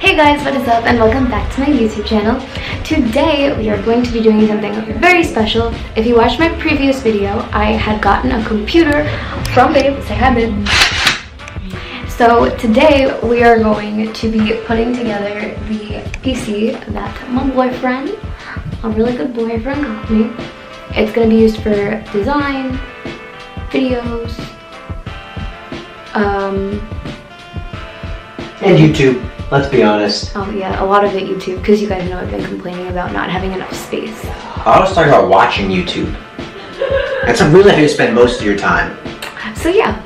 Hey guys, what is up and welcome back to my YouTube channel. Today we are going to be doing something very special. If you watched my previous video, I had gotten a computer from Babe. Say hi, Babe. So today we are going to be putting together the PC that my boyfriend, a really good boyfriend, got me. It's going to be used for design, videos, and YouTube. Let's be honest. Oh yeah, a lot of it YouTube, because you guys know I've been complaining about not having enough space. I was talking about watching YouTube. That's really how you spend most of your time. So yeah.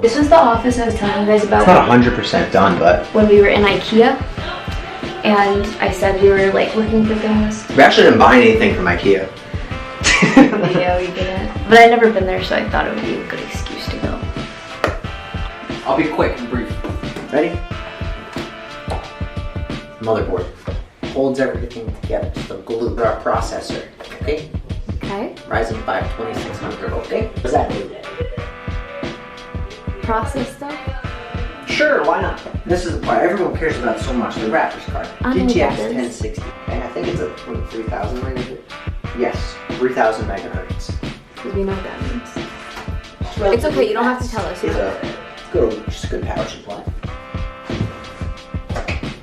This was the office I was telling you guys about. It's not 100% done, but when we were in IKEA. And I said we were like looking for things. We actually didn't buy anything from IKEA. Yeah, we didn't. But I'd never been there, so I thought it would be a good excuse to go. I'll be quick and brief. Ready? Motherboard. Holds everything together. Just a glue processor. Okay? Okay. Ryzen 5 2600. Okay? What does that do? Process stuff? Sure, why not? This is the part everyone cares about so much, the Raptors card. GTX 1060. And I think it's a 3000 megahertz. Yes, 3000 megahertz. Because we know what that means. It's okay, you don't have to tell us. Just a good power supply.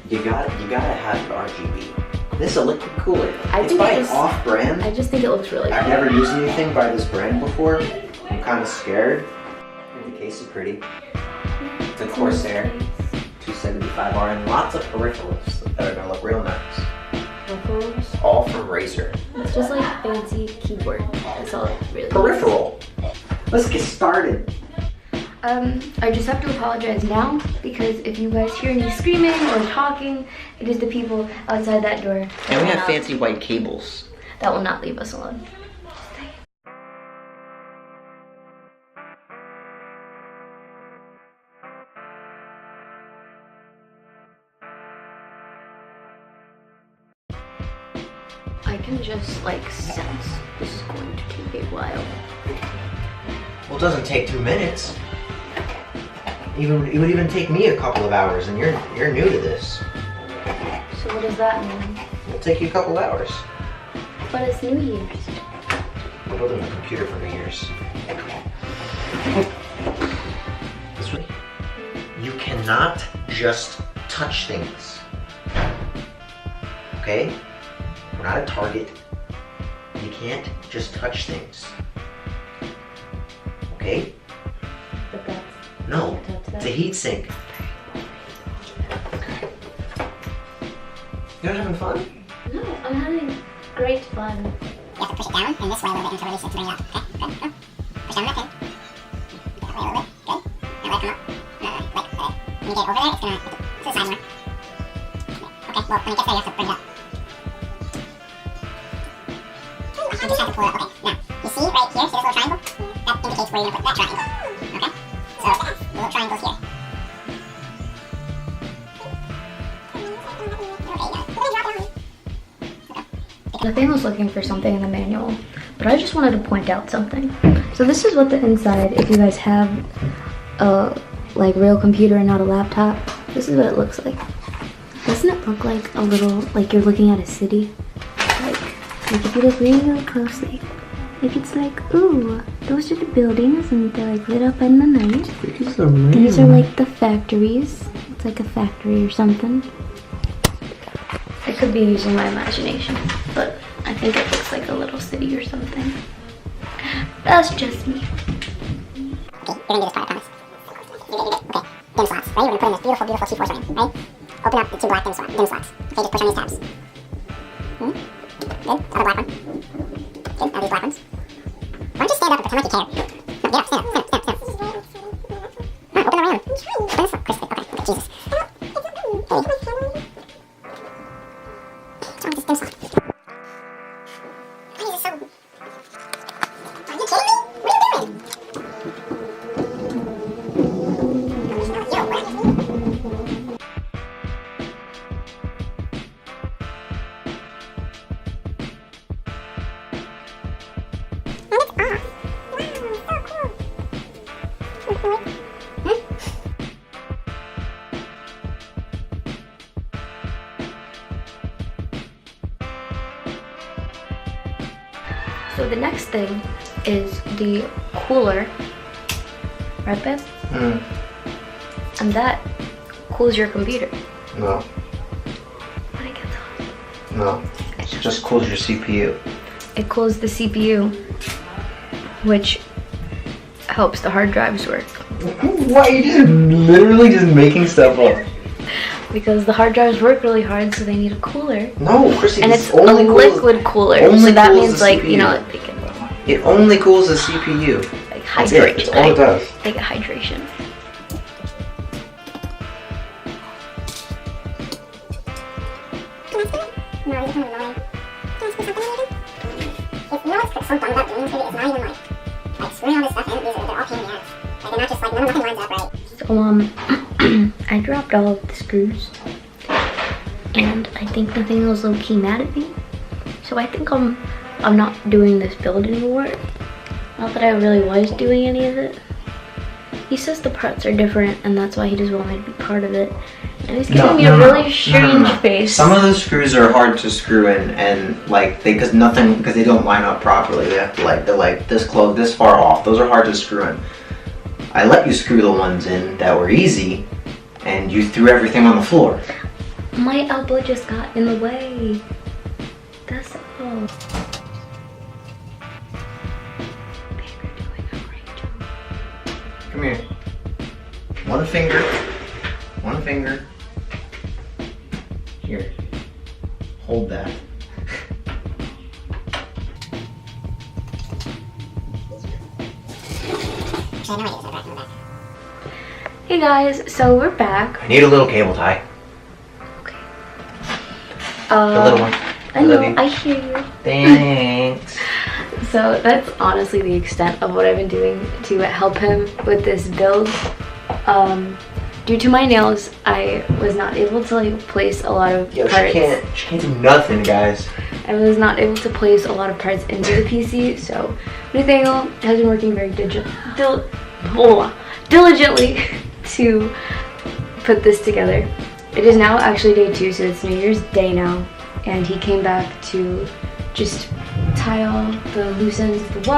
You gotta have your RGB. This is a liquid cooler. It's by an off-brand. I just think it looks really cool. I've never used anything by this brand before. I'm kind of scared. And the case is pretty. The Corsair 275R and lots of peripherals that are gonna look real nice. Peripherals? All from Razer. It's just like fancy keyboard. That's all it really is. Peripheral. Let's get started. I just have to apologize now because if you guys hear any screaming or talking, it is the people outside that door. And we have fancy white cables. That will not leave us alone. I can just like sense this is going to take a while. Well, it doesn't take 2 minutes. It would even take me a couple of hours, and you're new to this. So what does that mean? It'll take you a couple hours. But it's New Year's. We're building a computer for New Year's. This way. You cannot just touch things. Okay? We're not a Target. You can't just touch things. Okay? But that's... No, it's a heat sink. Okay. You're not having fun? No, I'm having great fun. You have to push it down and this way a little bit until release it to bring it up. Okay, good. Push down that pin. That way a little bit. Good. Now let it come up. No. When you get over there, it's gonna... to the side more. Okay, well, when it gets there, you have to bring it up. You just have to pull it up. Okay, now, you see right here, see this little triangle? That indicates where you're gonna put that triangle. Okay? So, the little triangle's here. The thing was looking for something in the manual, but I just wanted to point out something. So this is what the inside, if you guys have a like real computer and not a laptop, this is what it looks like. Doesn't it look like a little, like you're looking at a city? Like if you look really closely, like it's like, ooh, those are the buildings and they're like lit up in the night. These are like the factories. It's like a factory or something. I could be using my imagination, but I think it looks like a little city or something. That's just me. Okay, you're gonna do this part, I promise. Okay, dim slots. Ready? We're gonna put in this beautiful, beautiful T-Force right in. Ready? Open up the 2 black dim slots. Okay, just push on these tabs. Good. Other black one. Good. Now these black ones. Why don't you stand up and pretend like you care? No, get up. Stand up. No, open the round. Open this one. Kristi. Okay, Jesus. Hey. What's wrong with this dim slot? Why is it so... Are you kidding me? What are you doing? Yo, what? So the next thing is the cooler, right, babe? Mm. And that cools your computer. No. When it gets hot. No. It just cools your CPU. It cools the CPU, which helps the hard drives work. Why are you just literally just making stuff up? Because the hard drives work really hard, so they need a cooler. No, Chrissy, And it's a only liquid cooler, only so that cools means the like, CPU. you know, they can It only cools the CPU. like That's hydrate. it. That's all it does. They get hydration. No, you're kind of annoying. Can I screw something in again? If you know what's so dumb about gaming, maybe it's not even like screwing all this stuff in, they're all pain in the ass. Like, they're not just like, nothing lines up right. So, I dropped all of the screws. And I think Nathaniel's low-key mad at me. So I think I'm not doing this build anymore. Not that I really was doing any of it. He says the parts are different, and that's why he doesn't want me to be part of it. And he's giving me a really strange face. Some of those screws are hard to screw in, and like because they don't line up properly. They have to they're like this close, this far off. Those are hard to screw in. I let you screw the ones in that were easy, and you threw everything on the floor. My elbow just got in the way. That's all. Come here. One finger. One finger. Here. Hold that. Hey guys, so we're back. I need a little cable tie. Okay. The little one. I love know, you. I hear you. Thanks. So that's honestly the extent of what I've been doing to help him with this build. Due to my nails, I was not able to like place a lot of parts. She can't do nothing, guys. I was not able to place a lot of parts into the PC, so Nathaniel has been working very diligently to put this together. It is now actually day 2, so it's New Year's Day now, and he came back to just tie all the loose ends of the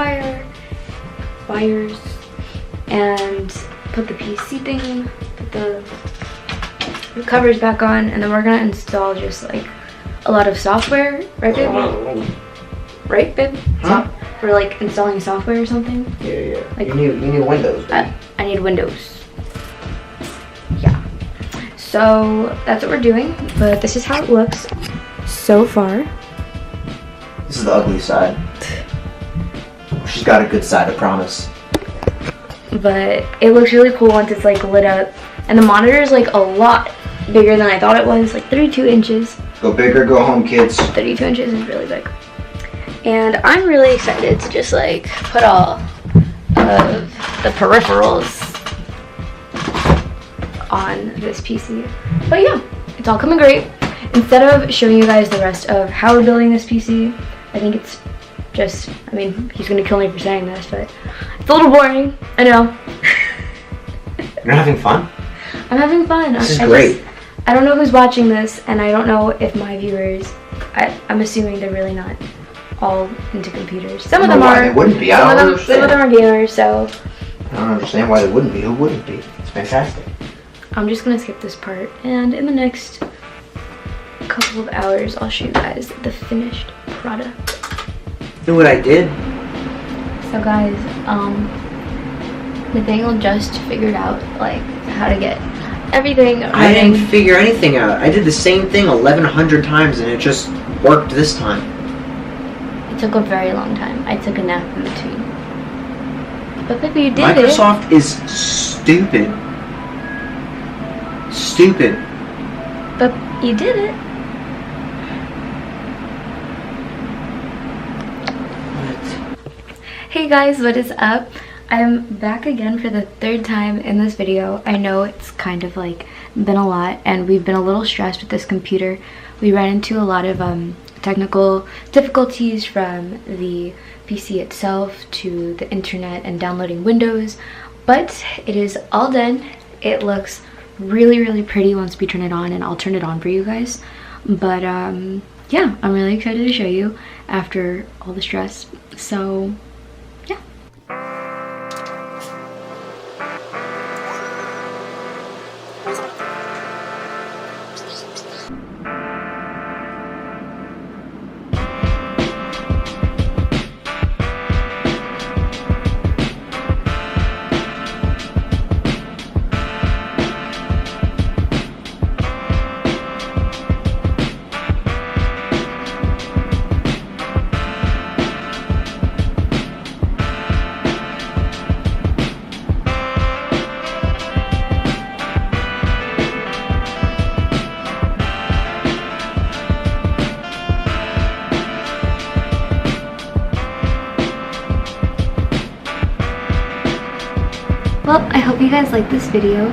wires, and put the PC thing in, put the covers back on, and then we're gonna install just like a lot of software, right babe? Right babe? Huh? We're like installing software or something. Yeah. Like, you need Windows, baby. I need Windows. Yeah. So that's what we're doing, but this is how it looks so far. This is the ugly side. She's got a good side, I promise. But it looks really cool once it's like lit up. And the monitor is like a lot bigger than I thought it was, like 32 inches. Go big or go home, kids. 32 inches is really big. And I'm really excited to just like put all of the peripherals on this PC. But yeah, it's all coming great. Instead of showing you guys the rest of how we're building this PC, I think it's just, I mean, he's gonna kill me for saying this, but it's a little boring, I know. You're having fun? I'm having fun. This is great. I don't know who's watching this, and I don't know if my viewers, I'm assuming they're really not all into computers. Some of them are. They wouldn't be. Some of them are gamers, so. I don't understand why they wouldn't be. Who wouldn't be? It's fantastic. I'm just gonna skip this part, and in the next couple of hours, I'll show you guys the finished product. Do what I did. So guys, Nathaniel just figured out like how to get everything running. I didn't figure anything out. I did the same thing 1,100 times and it just worked this time. It took a very long time. I took a nap in between. But baby, you did Microsoft is stupid. Stupid. But you did it. Hey guys, what is up? I'm back again for the 3rd time in this video. I know it's kind of like been a lot and we've been a little stressed with this computer. We ran into a lot of technical difficulties from the PC itself to the internet and downloading Windows. But it is all done. It looks really, really pretty once we turn it on, and I'll turn it on for you guys. But yeah, I'm really excited to show you after all the stress. So yeah. Well, I hope you guys liked this video.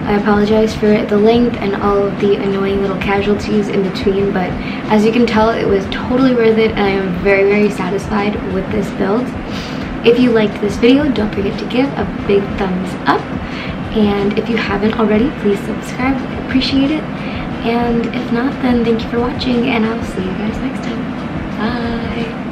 I apologize for the length and all of the annoying little casualties in between, but as you can tell, it was totally worth it, and I am very, very satisfied with this build. If you liked this video, don't forget to give a big thumbs up, and if you haven't already, please subscribe. I appreciate it, and if not, then thank you for watching, and I'll see you guys next time. Bye!